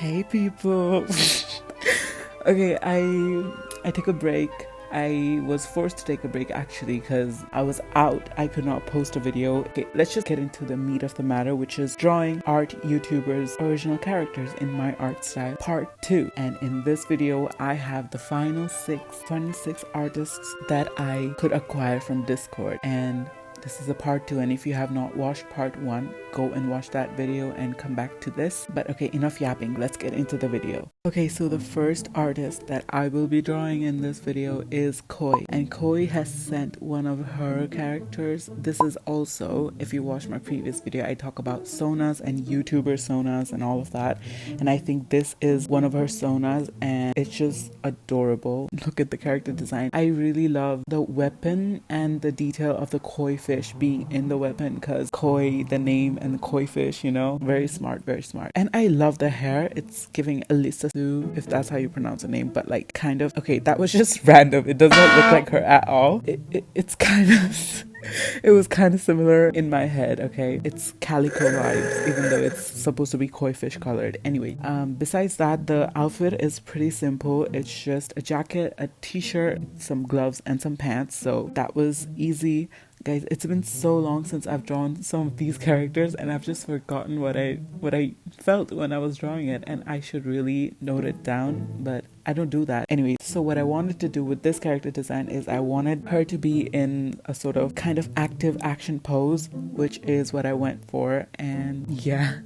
Hey people. Okay, I took a break. I was forced to take a break actually because I was out. I could not post a video. Okay, let's just get into the meat of the matter, which is drawing art YouTubers' original characters in my art style part 2. And in this video, I have the final six artists that I could acquire from Discord. And this is a part 2, and if you have not watched part 1, go and watch that video and come back to this. But okay, enough yapping, let's get into the video. Okay, so the first artist that I will be drawing in this video is Koi, and Koi has sent one of her characters. This is also, if you watch my previous video, I talk about sonas and YouTuber sonas and all of that, and I think this is one of her sonas and it's just adorable. Look at the character design. I really love the weapon and the detail of the koi fish being in the weapon, because koi, the name, and the koi fish, you know, very smart, very smart. And I love the hair. It's giving Elisa Sue, if that's how you pronounce the name, but like kind of, okay, that was just random. It does not look like her at all. It's kind of it was kind of similar in my head. Okay, it's calico vibes, even though it's supposed to be koi fish colored. Anyway, besides that, the outfit is pretty simple. It's just a jacket, a t-shirt, some gloves, and some pants. So that was easy. Guys, it's been so long since I've drawn some of these characters, and I've just forgotten what I felt when I was drawing it, and I should really note it down, but I don't do that. Anyway, so what I wanted to do with this character design is I wanted her to be in a sort of kind of active action pose, which is what I went for. And yeah,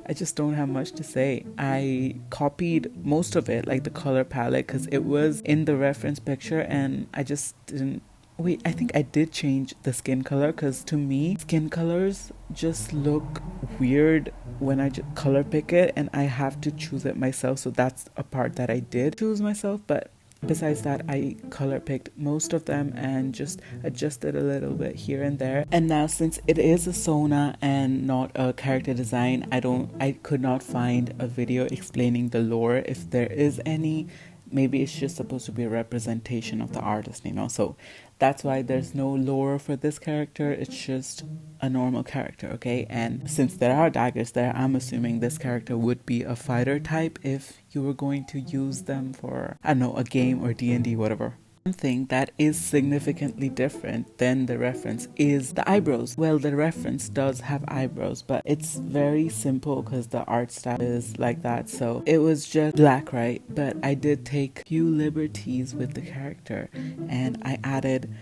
I just don't have much to say. I copied most of it, like the color palette, because it was in the reference picture, and I just didn't. Wait, I think I did change the skin color, because to me, skin colors just look weird when I color pick it, and I have to choose it myself. So that's a part that I did choose myself. But besides that, I color picked most of them and just adjusted a little bit here and there. And now, since it is a sona and not a character design, I could not find a video explaining the lore, if there is any. Maybe it's just supposed to be a representation of the artist, you know, so that's why there's no lore for this character. It's just a normal character, okay? And since there are daggers there, I'm assuming this character would be a fighter type if you were going to use them for, I don't know, a game or D&D, whatever. One thing that is significantly different than the reference is the eyebrows. Well, the reference does have eyebrows, but it's very simple because the art style is like that. So it was just black, right? But I did take a few liberties with the character, and I added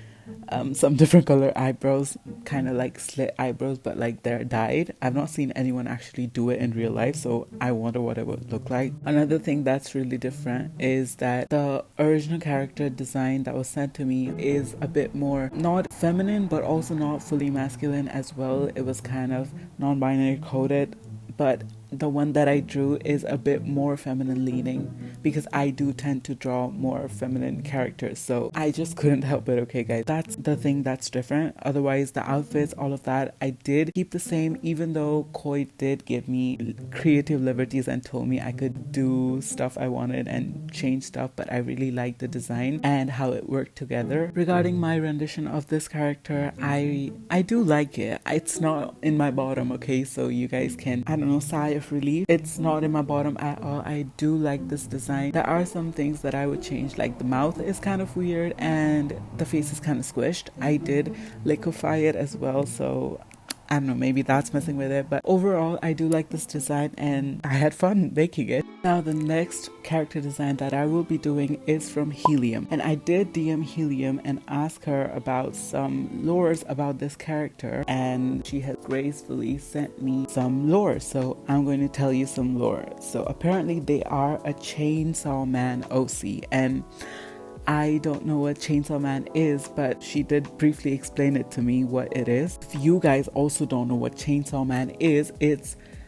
some different color eyebrows, kind of like slit eyebrows, but like they're dyed. I've not seen anyone actually do it in real life, so I wonder what it would look like. Another thing that's really different is that the original character design that was sent to me is a bit more not feminine, but also not fully masculine as well. It was kind of non-binary coded, but the one that I drew is a bit more feminine leaning, because I do tend to draw more feminine characters, so I just couldn't help it. Okay guys, that's the thing that's different. Otherwise, the outfits, all of that, I did keep the same, even though Koi did give me creative liberties and told me I could do stuff I wanted and change stuff, but I really liked the design and how it worked together. Regarding my rendition of this character, I do like it. It's not in my bottom, okay, so you guys can, I don't know, sigh of relief. It's not in my bottom at all. I do like this design. There are some things that I would change, like the mouth is kind of weird and the face is kind of squished. I did liquefy it as well, so I don't know, maybe that's messing with it, but overall I do like this design and I had fun making it. Now the next character design that I will be doing is from Helium, and I did DM Helium and ask her about some lores about this character, and she has gracefully sent me some lore, so I'm going to tell you some lore. So apparently they are a Chainsaw Man OC, and I don't know what Chainsaw Man is, but she did briefly explain it to me what it is. If you guys also don't know what Chainsaw Man is,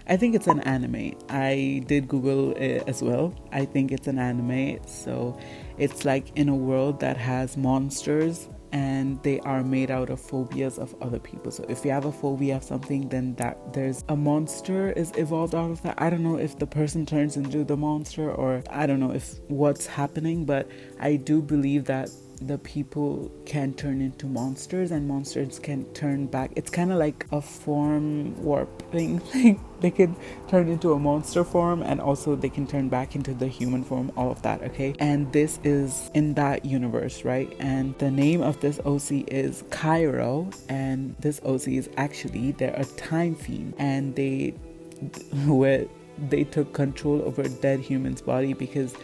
I think it's an anime. I did Google it as well. I think it's an anime. So it's like in a world that has monsters, and they are made out of phobias of other people. So if you have a phobia of something, then that there's a monster is evolved out of that. I don't know if the person turns into the monster, or I don't know if what's happening, but I do believe that the people can turn into monsters and monsters can turn back. It's kind of like a form warping thing. They can turn into a monster form and also they can turn back into the human form, all of that, okay? And this is in that universe, right? And the name of this OC is Cairo, and this OC is actually, they're a time fiend, and they took control over a dead human's body because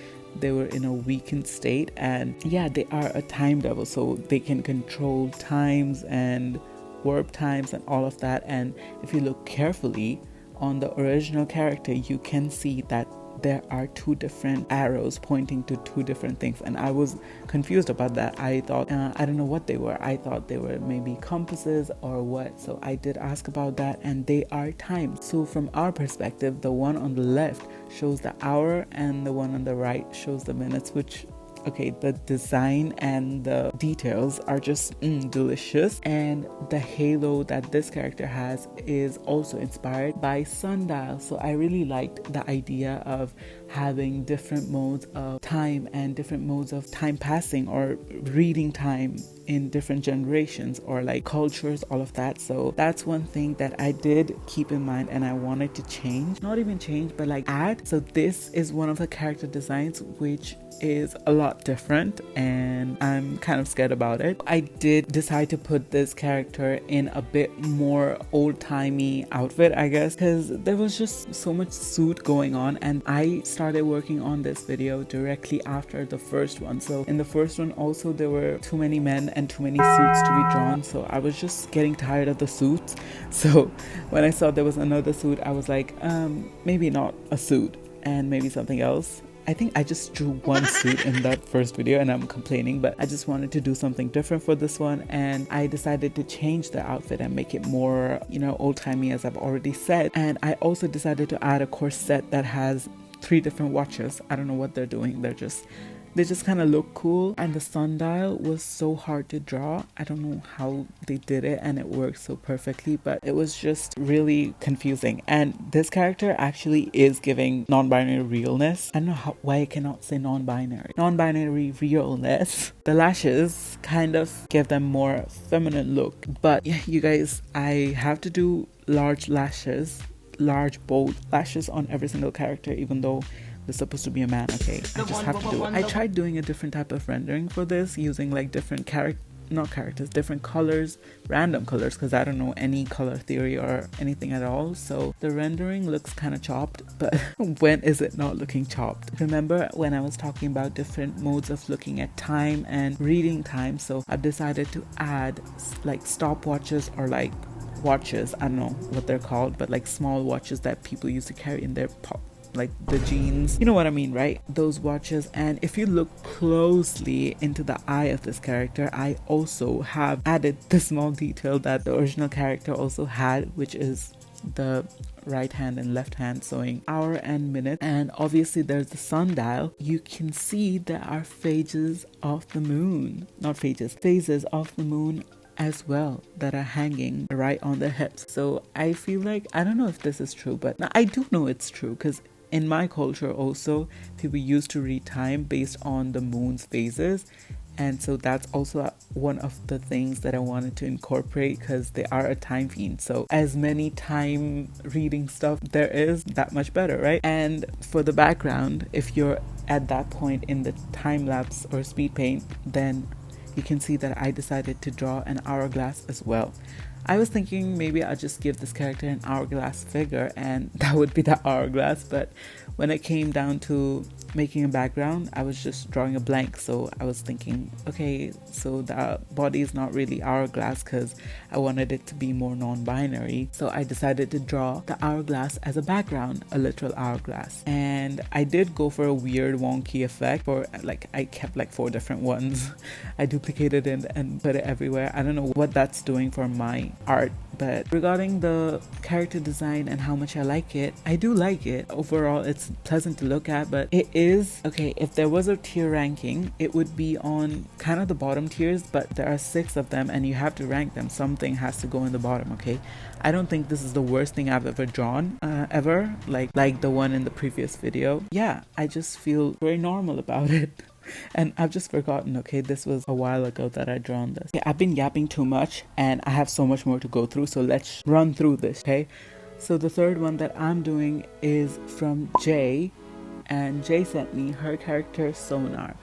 they were in a weakened state. And yeah, they are a time devil, so they can control times and warp times and all of that. And if you look carefully on the original character, you can see that there are two different arrows pointing to two different things, and I was confused about that. I thought I don't know what they were. I thought they were maybe compasses or what, so I did ask about that, and they are times. So from our perspective, the one on the left shows the hour and the one on the right shows the minutes, which okay, the design and the details are just delicious. And the halo that this character has is also inspired by sundial. So I really liked the idea of having different modes of time and different modes of time passing or reading time in different generations or like cultures, all of that. So that's one thing that I did keep in mind and I wanted to change, not even change, but like add. So this is one of the character designs which is a lot different and I'm kind of scared about it. I did decide to put this character in a bit more old-timey outfit, I guess, because there was just so much suit going on, and I started working on this video directly after the first one. So in the first one also there were too many men and too many suits to be drawn, so I was just getting tired of the suits. So when I saw there was another suit, I was like, maybe not a suit and maybe something else. I think I just drew one suit in that first video and I'm complaining, but I just wanted to do something different for this one, and I decided to change the outfit and make it more, you know, old-timey, as I've already said. And I also decided to add a corset that has 3 different watches. I don't know what they're doing. They just kind of look cool. And the sundial was so hard to draw. I don't know how they did it and it worked so perfectly, but it was just really confusing. And this character actually is giving non-binary realness. I don't know why I cannot say non-binary. Non-binary realness. The lashes kind of give them more feminine look. But yeah, you guys, I have to do large lashes, large bold lashes on every single character, even though it's supposed to be a man, okay? I just have to do it. I tried doing a different type of rendering for this using like different different colors, random colors, because I don't know any color theory or anything at all. So the rendering looks kind of chopped, but when is it not looking chopped? Remember when I was talking about different modes of looking at time and reading time? So I've decided to add like stopwatches or like watches, I don't know what they're called, but like small watches that people used to carry in their like the jeans, you know what I mean, right? Those watches. And if you look closely into the eye of this character, I also have added the small detail that the original character also had, which is the right hand and left hand showing hour and minute. And obviously there's the sundial. You can see there are phases of the moon, phases of the moon as well that are hanging right on the hips. So I feel like, I don't know if this is true, but I do know it's true, because in my culture also people used to read time based on the moon's phases, and so that's also one of the things that I wanted to incorporate, because they are a time fiend. So as many time reading stuff there is, that much better, right? And for the background, if you're at that point in the time lapse or speed paint, then you can see that I decided to draw an hourglass as well. I was thinking maybe I'll just give this character an hourglass figure and that would be the hourglass, but when it came down to making a background, I was just drawing a blank. So I was thinking, okay, so the body is not really hourglass because I wanted it to be more non-binary. So I decided to draw the hourglass as a background, a literal hourglass. And I did go for a weird wonky effect for like, I kept like 4 different ones. I duplicated it and put it everywhere. I don't know what that's doing for my art. But regarding the character design and how much I like it, I do like it. Overall, it's pleasant to look at, but it is, okay, if there was a tier ranking, it would be on kind of the bottom tiers, but there are 6 of them and you have to rank them. Something has to go in the bottom, okay? I don't think this is the worst thing I've ever drawn, ever, like the one in the previous video. Yeah, I just feel very normal about it. And I've just forgotten, okay, this was a while ago that I drawn this. Okay, I've been yapping too much and I have so much more to go through, so let's run through this, okay? So the third one that I'm doing is from Jay, and Jay sent me her character Sonar.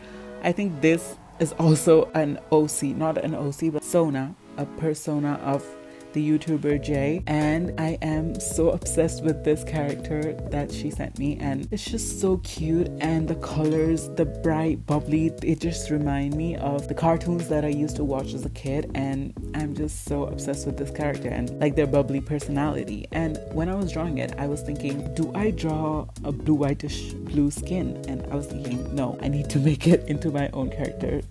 I think this is also an OC, not an OC, but Sona, a persona of the YouTuber Jay, and I am so obsessed with this character that she sent me, and it's just so cute, and the colors, the bright bubbly, it just remind me of the cartoons that I used to watch as a kid, and I'm just so obsessed with this character and like their bubbly personality. And when I was drawing it, I was thinking, do I draw a blue whitish blue skin? And I was thinking, no, I need to make it into my own character,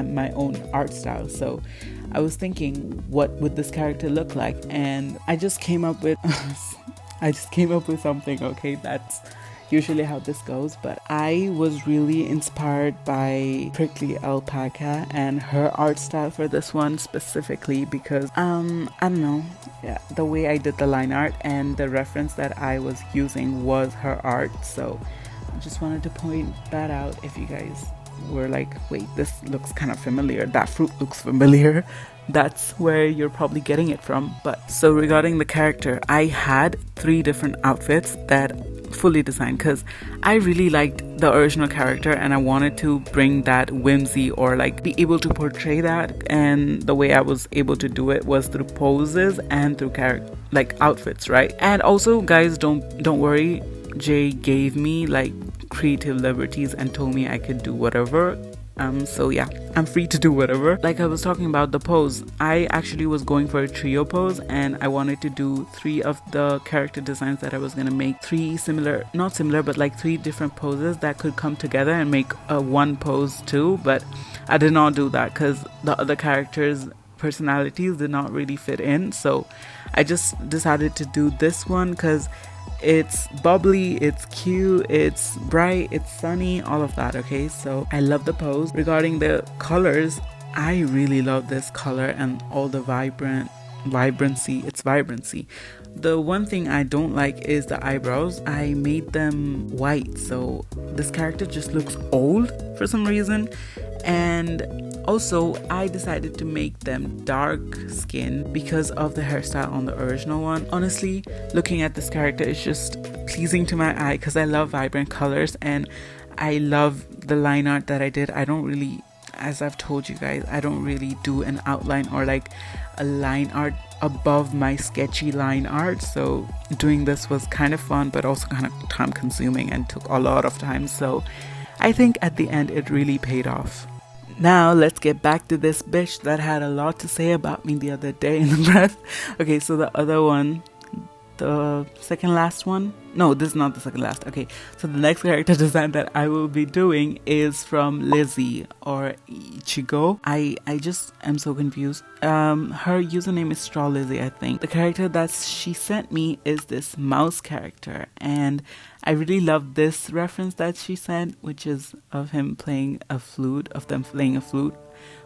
my own art style. So I was thinking, what would this character look like? And I just came up with something, okay? That's usually how this goes, but I was really inspired by Prickly Alpaca and her art style for this one specifically because I don't know, yeah, the way I did the line art and the reference that I was using was her art. So I just wanted to point that out. If you guys were like, wait, this looks kind of familiar, that fruit looks familiar, that's where you're probably getting it from. But so regarding the character, I had 3 different outfits that fully designed because I really liked the original character and I wanted to bring that whimsy or like be able to portray that, and the way I was able to do it was through poses and through like outfits, right? And also, guys, don't worry, Jay gave me like creative liberties and told me I could do whatever. So yeah, I'm free to do whatever. Like I was talking about the pose, I actually was going for a trio pose and I wanted to do 3 of the character designs that I was going to make, 3 similar, not similar, but like 3 different poses that could come together and make a one pose too. But I did not do that because the other characters' personalities did not really fit in. So I just decided to do this one because it's bubbly, it's cute, it's bright, it's sunny, all of that, okay? So I love the pose. Regarding the colors, I really love this color and all the vibrancy. The one thing I don't like is the eyebrows. I made them white, so this character just looks old for some reason. And also, I decided to make them dark skin because of the hairstyle on the original one. Honestly, looking at this character is just pleasing to my eye because I love vibrant colors and I love the line art that I did. I don't really, as I've told you guys, I don't really do an outline or like a line art above my sketchy line art. So doing this was kind of fun, but also kind of time consuming and took a lot of time. So I think at the end it really paid off. Now let's get back to this bitch that had a lot to say about me the other day in the press. Okay, so the other one, the second last one, no, this is not the second last. Okay, so the next character design that I will be doing is from Lizzie or Ichigo. I just am so confused. Her username is Straw Lizzie, I think. The character that she sent me is this mouse character, and I really love this reference that she sent, which is of him playing a flute, of them playing a flute,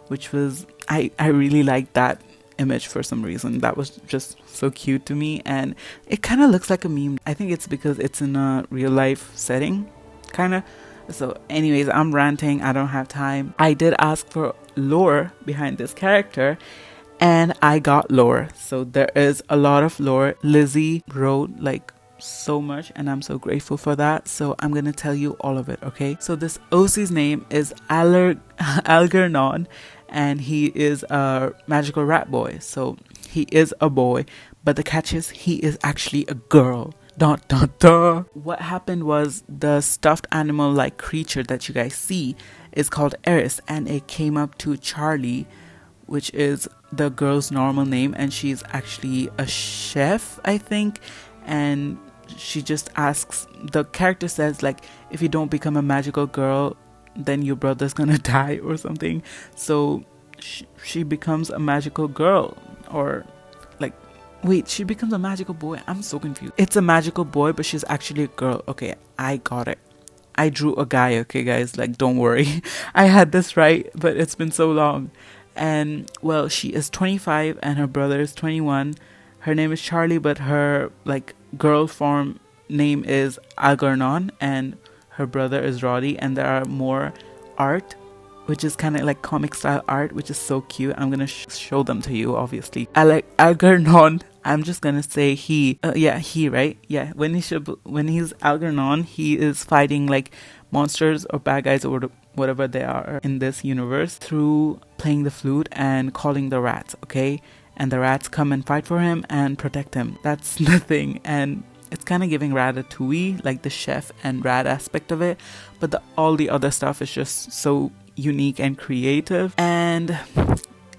which was, I really liked that image for some reason. That was just so cute to me, and it kind of looks like a meme. I think it's because it's in a real life setting, kind of. So anyways, I'm ranting, I don't have time. I did ask for lore behind this character and I got lore. So there is a lot of lore. Lizzie wrote like so much and I'm so grateful for that. So I'm gonna tell you all of it, okay? So this OC's name is Alernon, and he is a magical rat boy. So he is a boy, but the catch is he is actually a girl. Dun, dun, dun. What happened was the stuffed animal like creature that you guys see is called Eris, and it came up to Charlie, which is the girl's normal name, and she's actually a chef, I think. And she just asks, the character says like, if you don't become a magical girl, then your brother's gonna die or something. So she becomes a magical girl, or like, wait, she becomes a magical boy. I'm so confused. It's a magical boy, but she's actually a girl. Okay, I got it. I drew a guy, okay guys, like don't worry. I had this right, but it's been so long. And well, she is 25 and her brother is 21. Her name is Charlie, but her like girl form name is Alernon, and her brother is Roddy, and there are more art, which is kind of like comic style art, which is so cute. I'm gonna show them to you, obviously. I like Alernon. I'm just gonna say he. Yeah, he, right? Yeah, when he's Alernon, he is fighting like monsters or bad guys or whatever they are in this universe through playing the flute and calling the rats, okay? And the rats come and fight for him and protect him. That's the thing. And it's kind of giving Ratatouille, like the chef and rat aspect of it, but all the other stuff is just so unique and creative. And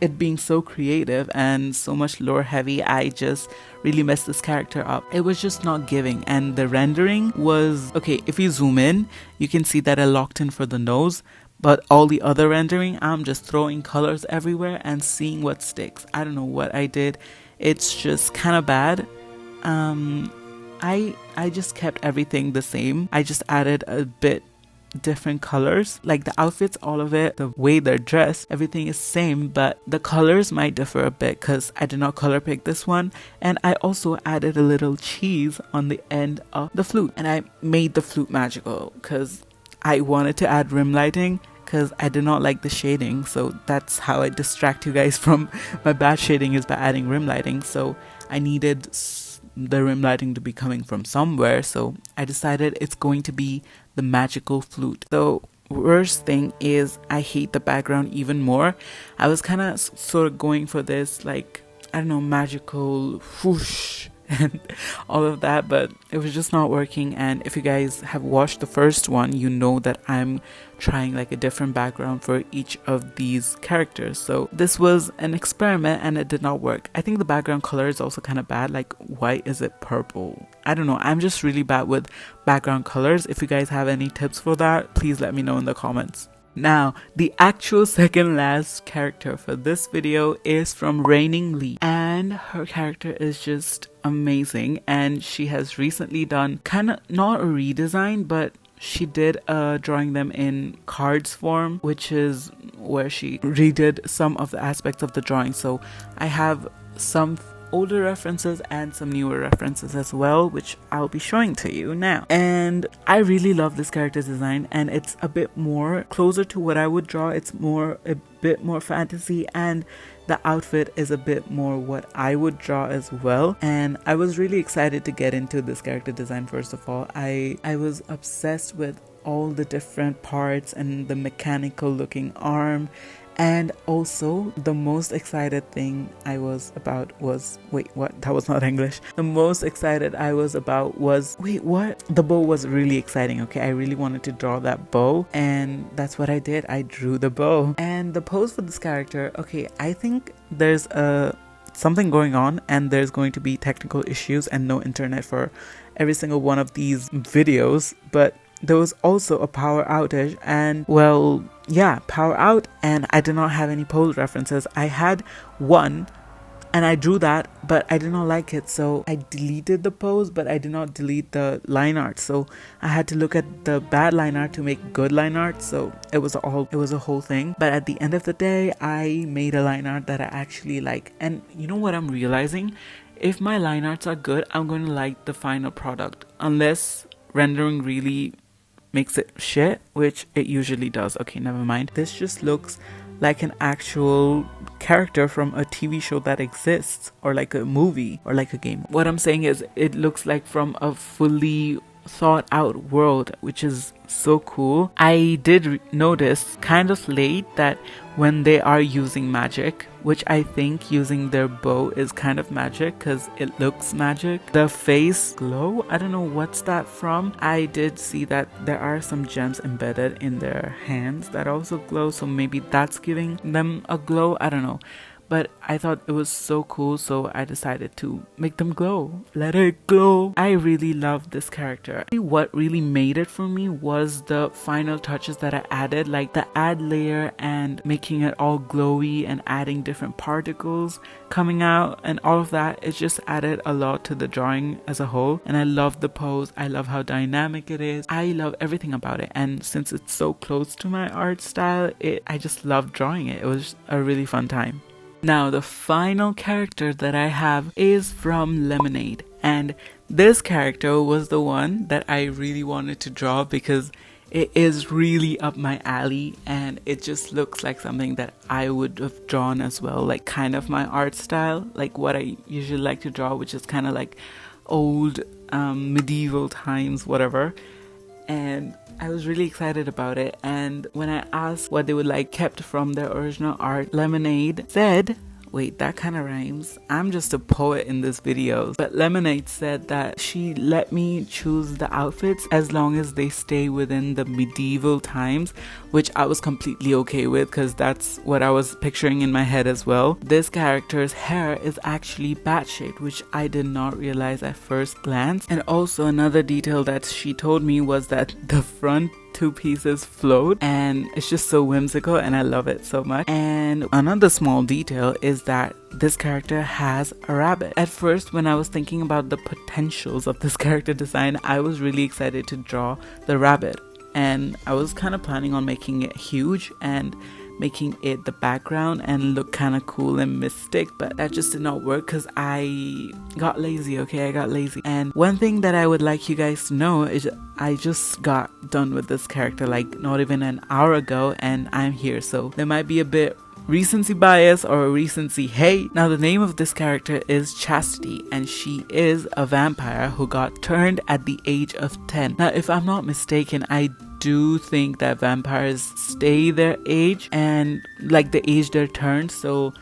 it being so creative and so much lore heavy, I just really messed this character up. It was just not giving, and the rendering was okay. If you zoom in, you can see that I locked in for the nose, but all the other rendering, I'm just throwing colors everywhere and seeing what sticks. I don't know what I did. It's just kind of bad. I just kept everything the same. I just added a bit different colors, like the outfits, all of it, the way they're dressed, everything is same, but the colors might differ a bit because I did not color pick this one. And I also added a little cheese on the end of the flute, and I made the flute magical because I wanted to add rim lighting because I did not like the shading. So that's how I distract you guys from my bad shading, is by adding rim lighting. So I needed the rim lighting to be coming from somewhere, so I decided it's going to be the magical flute. The worst thing is I hate the background even more. I was kind of sort of going for this, like, I don't know, magical whoosh and all of that, but it was just not working. And if you guys have watched the first one, you know that I'm trying like a different background for each of these characters. So this was an experiment and it did not work. I think the background color is also kind of bad. Like, why is it purple? I don't know. I'm just really bad with background colors. If you guys have any tips for that, please let me know in the comments. Now, the actual second last character for this video is from Reinging, and her character is just amazing, and she has recently done kind of not a redesign, but she did drawing them in cards form, which is where she redid some of the aspects of the drawing. So I have some older references and some newer references as well, which I'll be showing to you now. And I really love this character's design, and it's a bit more closer to what I would draw. It's a bit more fantasy, and the outfit is a bit more what I would draw as well. And I was really excited to get into this character design. First of all, I was obsessed with all the different parts and the mechanical looking arm. And also, the most excited thing I was about was, wait, what? That was not English. The most excited I was about was, wait, what? The bow was really exciting, okay? I really wanted to draw that bow, and that's what I did. I drew the bow. And the pose for this character, okay, I think there's something going on, and there's going to be technical issues and no internet for every single one of these videos, but there was also a power outage, and well, yeah, power out, and I did not have any pose references. I had one and I drew that, but I did not like it, so I deleted the pose, but I did not delete the line art. So I had to look at the bad line art to make good line art. So it was a whole thing. But at the end of the day, I made a line art that I actually like. And you know what I'm realizing? If my line arts are good, I'm going to like the final product, unless rendering really makes it shit, which it usually does. Okay, never mind. This just looks like an actual character from a TV show that exists, or like a movie, or like a game. What I'm saying is, it looks like from a fully thought out world, which is so cool. I did notice kind of late that when they are using magic, which I think using their bow is kind of magic because it looks magic, the face glow, I don't know what's that from. I did see that there are some gems embedded in their hands that also glow, so maybe that's giving them a glow, I don't know. But I thought it was so cool, so I decided to make them glow. Let it glow. I really loved this character. What really made it for me was the final touches that I added, like the add layer and making it all glowy and adding different particles coming out and all of that. It just added a lot to the drawing as a whole. And I love the pose. I love how dynamic it is. I love everything about it. And since it's so close to my art style, I just loved drawing it. It was a really fun time. Now, the final character that I have is from Lemoneaid, and this character was the one that I really wanted to draw because It is really up my alley, and it just looks like something that I would have drawn as well, like kind of my art style, like what I usually like to draw, which is kind of like old medieval times, whatever. And I was really excited about it. And when I asked what they would like kept from their original art, Lemoneaid said, wait, that kind of rhymes. I'm just a poet in this video. But Lemoneaid said that she let me choose the outfits as long as they stay within the medieval times, which I was completely okay with because that's what I was picturing in my head as well. This character's hair is actually bat-shaped, which I did not realize at first glance. And also another detail that she told me was that the front two pieces float, and it's just so whimsical and I love it so much. And another small detail is that this character has a rabbit. At first, when I was thinking about the potentials of this character design, I was really excited to draw the rabbit, and I was kind of planning on making it huge and making it the background and look kind of cool and mystic, but that just did not work because I got lazy. Okay, I got lazy. And one thing that I would like you guys to know is I just got done with this character like not even an hour ago, and I'm here, so there might be a bit recency bias or recency hate. Now, the name of this character is Chastity, and she is a vampire who got turned at the age of 10. Now, if I'm not mistaken, I do think that vampires stay their age and like the age they're turned, so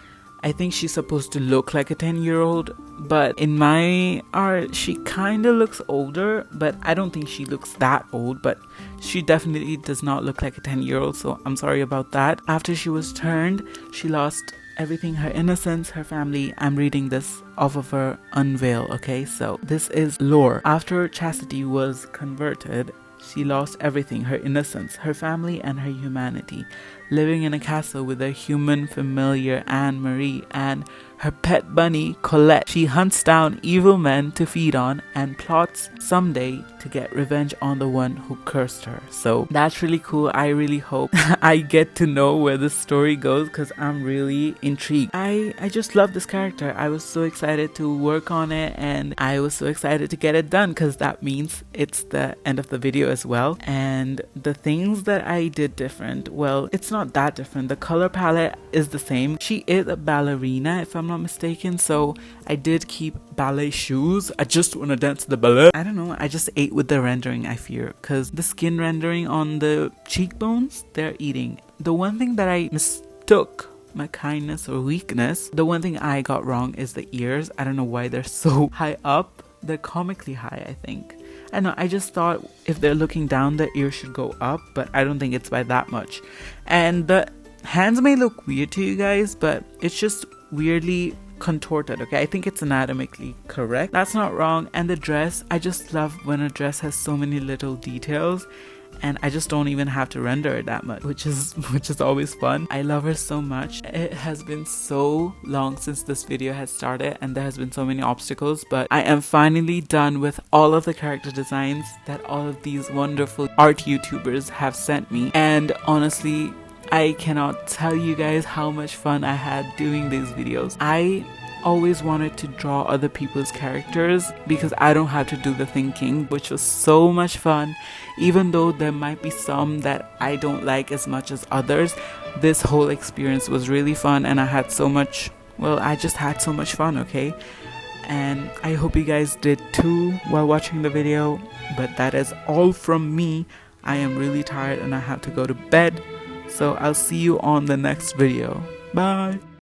I think she's supposed to look like a 10-year-old, but in my art she kind of looks older, but I don't think she looks that old, but she definitely does not look like a 10-year-old, so I'm sorry about that. After she was turned, she lost everything, her innocence, her family. I'm reading this off of her unveil, okay? So this is lore. After Chastity was converted, she lost everything, her innocence, her family, and her humanity, living in a castle with her human familiar Anne-Marie and her pet bunny Colette. She hunts down evil men to feed on and plots someday to get revenge on the one who cursed her. So that's really cool. I really hope I get to know where the story goes because I'm really intrigued. I just love this character. I was so excited to work on it, and I was so excited to get it done because that means it's the end of the video as well. And the things that I did different, well, it's not that different. The color palette is the same. She is a ballerina if I'm not mistaken, so I did keep ballet shoes. I just want to dance the ballet. I don't know, I just ate with the rendering, I fear, because the skin rendering on the cheekbones, they're eating. The one thing that I mistook my kindness or weakness, the one thing I got wrong is the ears. I don't know why they're so high up. They're comically high, I think. I know, I just thought if they're looking down, the ear should go up, but I don't think it's by that much. And the hands may look weird to you guys, but it's just weirdly contorted, okay? I think it's anatomically correct. That's not wrong. And the dress, I just love when a dress has so many little details, and I just don't even have to render it that much, which is always fun. I love her so much. It has been so long since this video has started, and there has been so many obstacles, but I am finally done with all of the character designs that all of these wonderful art YouTubers have sent me. And honestly, I cannot tell you guys how much fun I had doing these videos. I always wanted to draw other people's characters because I don't have to do the thinking, which was so much fun. Even though there might be some that I don't like as much as others, this whole experience was really fun, and I had so much, well, I just had so much fun, okay? And I hope you guys did too while watching the video. But that is all from me. I am really tired and I have to go to bed. So I'll see you on the next video. Bye.